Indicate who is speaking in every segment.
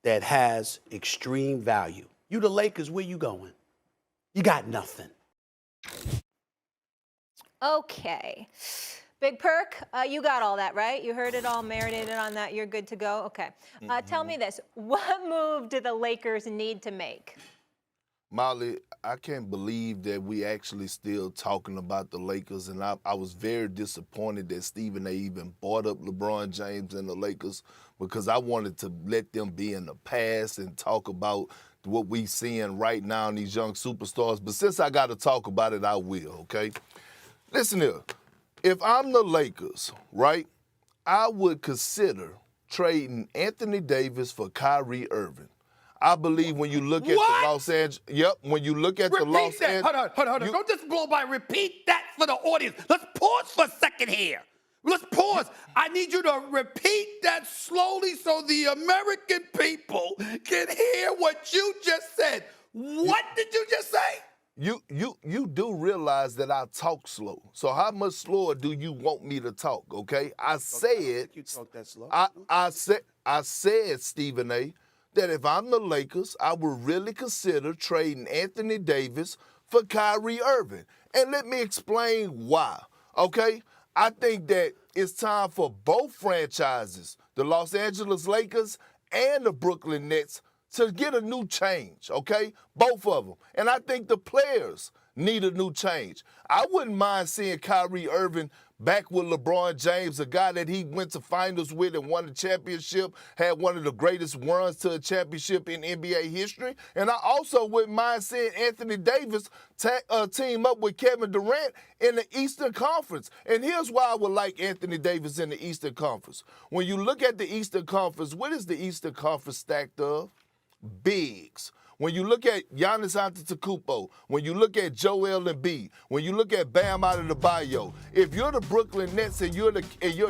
Speaker 1: that has extreme value. You the Lakers, where you going? You got nothing.
Speaker 2: Okay. Big Perk, you got all that, right? You heard it all, marinated on that. You're good to go? Okay. Tell me this. What move do the Lakers need to make?
Speaker 3: Molly, I can't believe that we actually still talking about the Lakers, and I was very disappointed that Stephen A. even brought up LeBron James and the Lakers, because I wanted to let them be in the past and talk about what we seeing right now in these young superstars. But since I got to talk about it, I will, okay? Listen here. If I'm the Lakers, right, I would consider trading Anthony Davis for Kyrie Irving. I believe when you look at the Los Angeles, when you look at the Los Angeles.
Speaker 1: Hold on. Don't just blow by. Repeat that for the audience. Let's pause for a second here. Let's pause. I need you to repeat that slowly so the American people can hear what you just said. What did you just say?
Speaker 3: You do realize that I talk slow. So how much slower do you want me to talk, okay? I said,
Speaker 1: You talk that slow.
Speaker 3: I said, Stephen A., that if I'm the Lakers, I would really consider trading Anthony Davis for Kyrie Irving. And let me explain why, okay? I think that it's time for both franchises, the Los Angeles Lakers and the Brooklyn Nets, to get a new change, okay? Both of them. And I think the players need a new change. I wouldn't mind seeing Kyrie Irving back with LeBron James, a guy that he went to finals with and won the championship, had one of the greatest runs to a championship in NBA history. And I also wouldn't mind seeing Anthony Davis team up with Kevin Durant in the Eastern Conference. And here's why I would like Anthony Davis in the Eastern Conference. When you look at the Eastern Conference, what is the Eastern Conference stacked of? Bigs. When you look at Giannis Antetokounmpo, when you look at Joel Embiid, when you look at Bam Adebayo, if you're the Brooklyn Nets and you're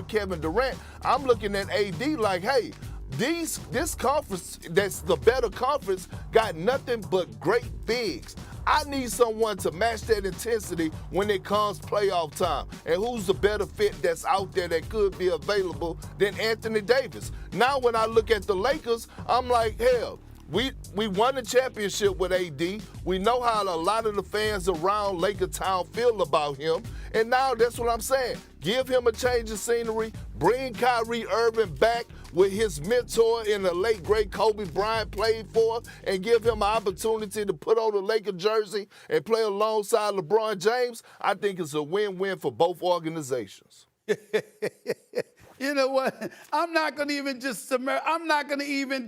Speaker 3: Kevin Durant, I'm looking at AD like, hey, this conference that's the better conference got nothing but great bigs. I need someone to match that intensity when it comes playoff time. And who's the better fit that's out there that could be available than Anthony Davis? Now when I look at the Lakers, I'm like, hell, we won the championship with AD. We know how a lot of the fans around Laker Town feel about him. And now that's what I'm saying. Give him a change of scenery. Bring Kyrie Irving back with his mentor in the late, great Kobe Bryant played for, and give him an opportunity to put on the Laker jersey and play alongside LeBron James. I think it's a win-win for both organizations.
Speaker 1: You know what? I'm not going to even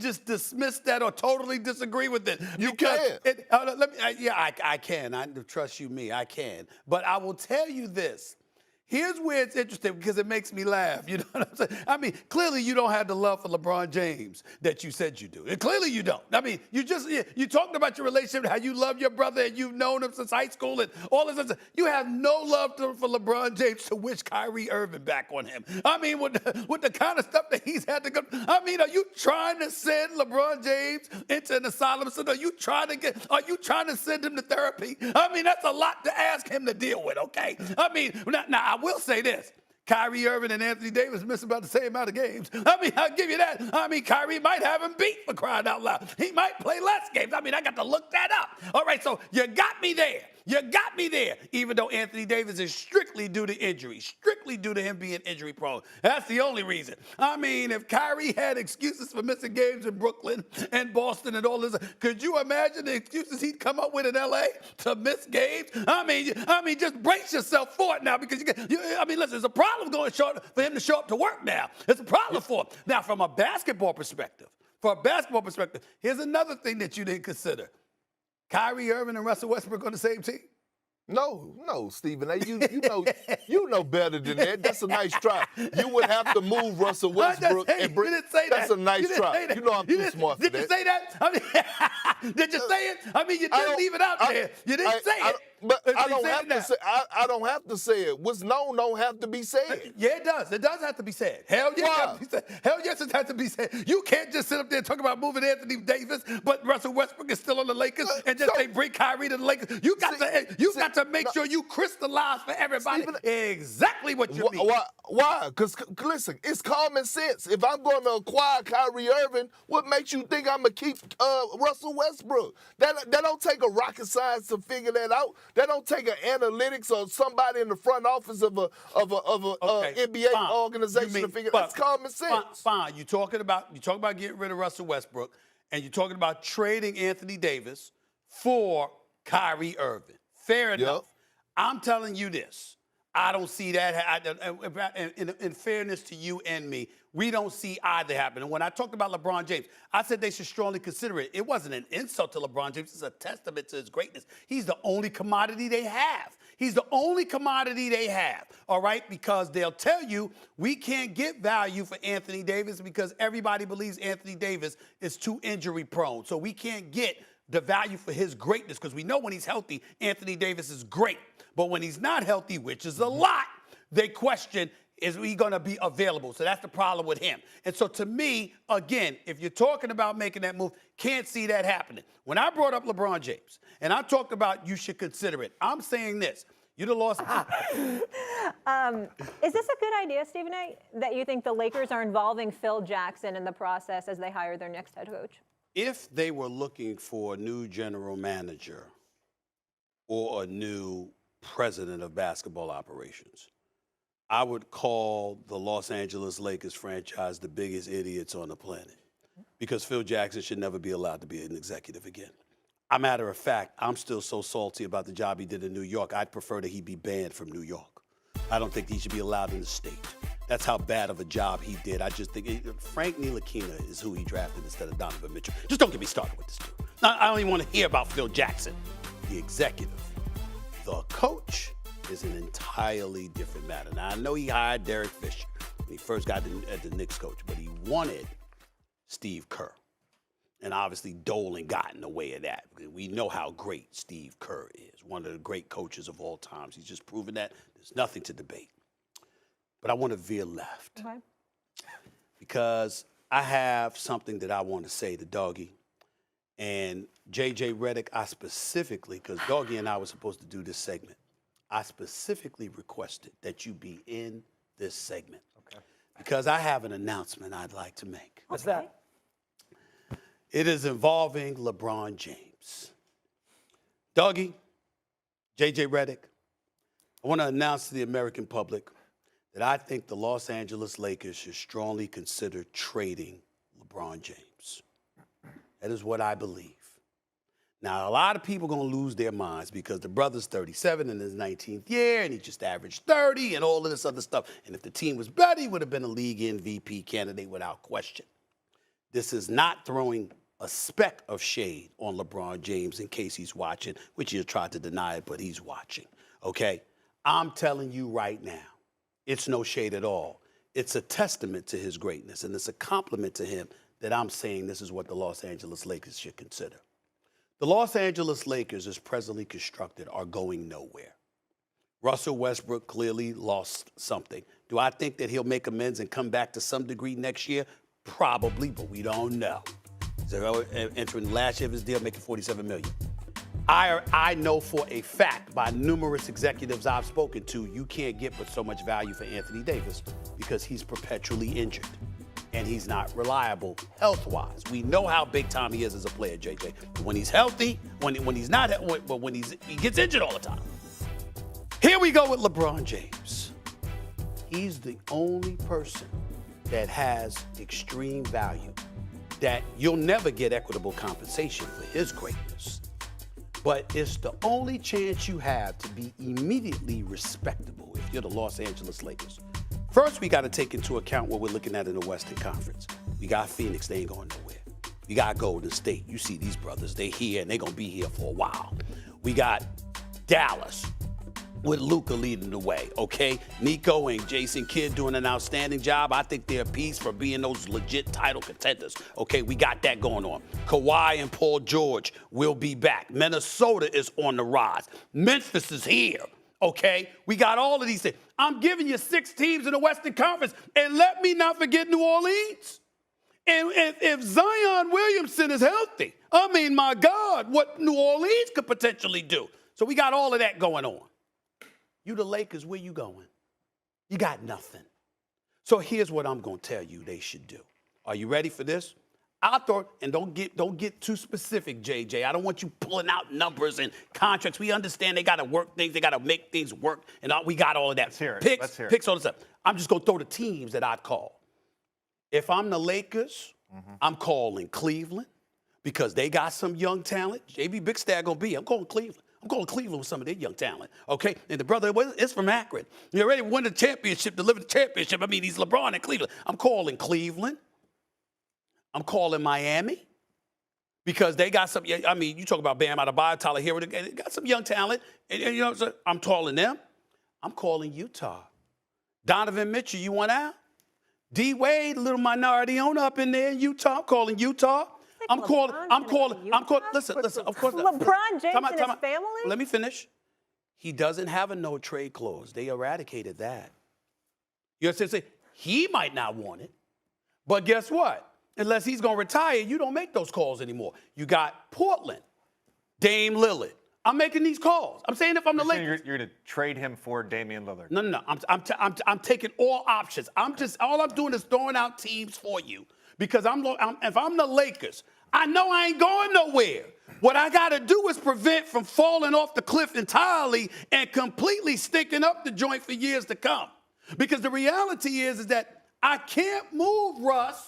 Speaker 1: just dismiss that or totally disagree with it.
Speaker 3: You can.
Speaker 1: I can. I trust you, me. I can. But I will tell you this. Here's where it's interesting because it makes me laugh. You know what I'm saying? I mean, clearly you don't have the love for LeBron James that you said you do. And clearly you don't. I mean, you talked about your relationship, how you love your brother and you've known him since high school and all this other stuff. You have no love for LeBron James to wish Kyrie Irving back on him. I mean, with the kind of stuff that he's had to go. I mean, are you trying to send LeBron James into an asylum? Are you trying to send him to therapy? I mean, that's a lot to ask him to deal with, okay? I mean, now I will say this. Kyrie Irving and Anthony Davis miss about the same amount of games. I mean, I'll give you that. I mean, Kyrie might have him beat for crying out loud. He might play less games. I mean, I got to look that up. All right, so you got me there. You got me there, even though Anthony Davis is strictly due to injury, strictly due to him being injury prone. That's the only reason. I mean, if Kyrie had excuses for missing games in Brooklyn and Boston and all this, could you imagine the excuses he'd come up with in LA to miss games? I mean, just brace yourself for it now because listen, it's a problem for him to show up to work now. It's a problem for him. Now, from a basketball perspective, here's another thing that you didn't consider. Kyrie Irving and Russell Westbrook on the same team?
Speaker 3: No, Stephen A. You know better than that. That's a nice try. You would have to move Russell Westbrook and bring.
Speaker 1: You didn't say that.
Speaker 3: That's a nice try. You know I'm too smart for that.
Speaker 1: Did you say that? I mean, did you say it? I mean, you didn't leave it out there. You didn't say it.
Speaker 3: But I don't have to say. I don't have to say it. What's known don't have to be said.
Speaker 1: Yeah, it does. It does have to be said. Hell yeah, it has to be said. Hell yes, it has to be said. You can't just sit up there and talk about moving Anthony Davis, but Russell Westbrook is still on the Lakers, and just say bring Kyrie to the Lakers. You got to make sure you crystallize for everybody exactly what you mean.
Speaker 3: Why? Because, listen, it's common sense. If I'm going to acquire Kyrie Irving, what makes you think I'm going to keep Russell Westbrook? That don't take a rocket science to figure that out. That don't take an analytics or somebody in the front office of a NBA organization to figure. That's common sense.
Speaker 1: Fine. You're talking about getting rid of Russell Westbrook, and you're talking about trading Anthony Davis for Kyrie Irving. Fair enough.
Speaker 3: Yep.
Speaker 1: I'm telling you this. I don't see that. In fairness to you and me, we don't see either happen. And when I talked about LeBron James, I said they should strongly consider it. It wasn't an insult to LeBron James. It's a testament to his greatness. He's the only commodity they have. He's the only commodity they have, all right? Because they'll tell you we can't get value for Anthony Davis because everybody believes Anthony Davis is too injury prone. So we can't get the value for his greatness because we know when he's healthy, Anthony Davis is great. But when he's not healthy, which is a lot, they question, is he going to be available? So that's the problem with him. And so to me, again, if you're talking about making that move, can't see that happening. When I brought up LeBron James and I talked about you should consider it, I'm saying this. You'd have lost.
Speaker 2: Is this a good idea, Stephen A., that you think the Lakers are involving Phil Jackson in the process as they hire their next head coach?
Speaker 1: If they were looking for a new general manager or a new president of basketball operations, I would call the Los Angeles Lakers franchise the biggest idiots on the planet because Phil Jackson should never be allowed to be an executive again. A matter of fact, I'm still so salty about the job he did in New York. I'd prefer that he be banned from New York. I don't think he should be allowed in the state. That's how bad of a job he did. I just think Frank Ntilikina is who he drafted instead of Donovan Mitchell. Just don't get me started with this dude. I don't even want to hear about Phil Jackson, the executive. The coach is an entirely different matter. Now, I know he hired Derek Fisher when he first got as the Knicks coach, but he wanted Steve Kerr. And obviously, Dolan got in the way of that. We know how great Steve Kerr is, one of the great coaches of all times. He's just proven that. There's nothing to debate. But I want to veer left because I have something that I want to say to Doggy. And J.J. Redick, I specifically, because Doggy and I were supposed to do this segment, I specifically requested that you be in this segment. Okay. Because I have an announcement I'd like to make.
Speaker 2: What's that?
Speaker 1: It is involving LeBron James. Doggy, J.J. Redick, I want to announce to the American public that I think the Los Angeles Lakers should strongly consider trading LeBron James. That is what I believe. Now, a lot of people are going to lose their minds because the brother's 37 in his 19th year, and he just averaged 30 and all of this other stuff. And if the team was better, he would have been a league MVP candidate without question. This is not throwing a speck of shade on LeBron James in case he's watching, which he'll try to deny it, but he's watching, okay? I'm telling you right now, it's no shade at all. It's a testament to his greatness, and it's a compliment to him that I'm saying this is what the Los Angeles Lakers should consider. The Los Angeles Lakers, as presently constructed, are going nowhere. Russell Westbrook clearly lost something. Do I think that he'll make amends and come back to some degree next year? Probably, but we don't know. He's entering the last year of his deal, making $47 million. I know for a fact by numerous executives I've spoken to, you can't get but so much value for Anthony Davis because he's perpetually injured and he's not reliable health-wise. We know how big time he is as a player, JJ. When he's healthy, when he's not, but when he gets injured all the time. Here we go with LeBron James. He's the only person that has extreme value, that you'll never get equitable compensation for his greatness. But it's the only chance you have to be immediately respectable if you're the Los Angeles Lakers. First, we got to take into account what we're looking at in the Western Conference. We got Phoenix, they ain't going nowhere. We got Golden State. You see these brothers, they here and they going to be here for a while. We got Dallas with Luka leading the way, okay? Nico and Jason Kidd doing an outstanding job. I think they're a piece for being those legit title contenders, okay? We got that going on. Kawhi and Paul George will be back. Minnesota is on the rise. Memphis is here, okay? We got all of these things. I'm giving you 6 teams in the Western Conference, and let me not forget New Orleans. And if Zion Williamson is healthy, I mean, my God, what New Orleans could potentially do. So we got all of that going on. You the Lakers, where you going? You got nothing. So here's what I'm going to tell you they should do. Are you ready for this? I thought, and don't get too specific, JJ. I don't want you pulling out numbers and contracts. We understand they got to work things, they got to make things work, and we got all of that.
Speaker 4: Let's hear it.
Speaker 1: Picks,
Speaker 4: Let's hear it.
Speaker 1: picks, all this stuff. I'm just going to throw the teams that I'd call. If I'm the Lakers, I'm calling Cleveland because they got some young talent. JB Big Stat going to be. I'm calling Cleveland. I'm calling Cleveland with some of their young talent, okay? And the brother is from Akron. You already won the championship, delivered the championship. I mean, he's LeBron in Cleveland. I'm calling Cleveland. I'm calling Miami because they got some, I mean, you talk about Bam Adebayo, Tyler Hero, they got some young talent. And you know, so I'm calling them. I'm calling Utah. Donovan Mitchell, you want out? D-Wade, a little minority owner up in there in Utah. I'm calling Utah. I'm calling, listen, of course.
Speaker 2: LeBron James
Speaker 1: Time out,
Speaker 2: and
Speaker 1: time
Speaker 2: his
Speaker 1: out.
Speaker 2: family?
Speaker 1: Let me finish. He doesn't have a no trade clause. They eradicated that. You understand? He might not want it, but guess what? Unless he's going to retire, you don't make those calls anymore. You got Portland, Dame Lillard. I'm making these calls. I'm saying if I'm the Lakers.
Speaker 4: You're going to trade him for Damian Lillard.
Speaker 1: No. I'm taking all options. All I'm doing is throwing out teams for you because if I'm the Lakers, I know I ain't going nowhere. What I got to do is prevent from falling off the cliff entirely and completely stinking up the joint for years to come. Because the reality is that I can't move Russ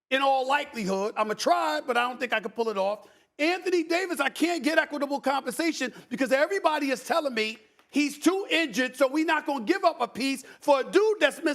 Speaker 1: in all likelihood. I'm going to try, but I don't think I can pull it off. Anthony Davis, I can't get equitable compensation because everybody is telling me he's too injured, so we're not going to give up a piece for a dude that's missed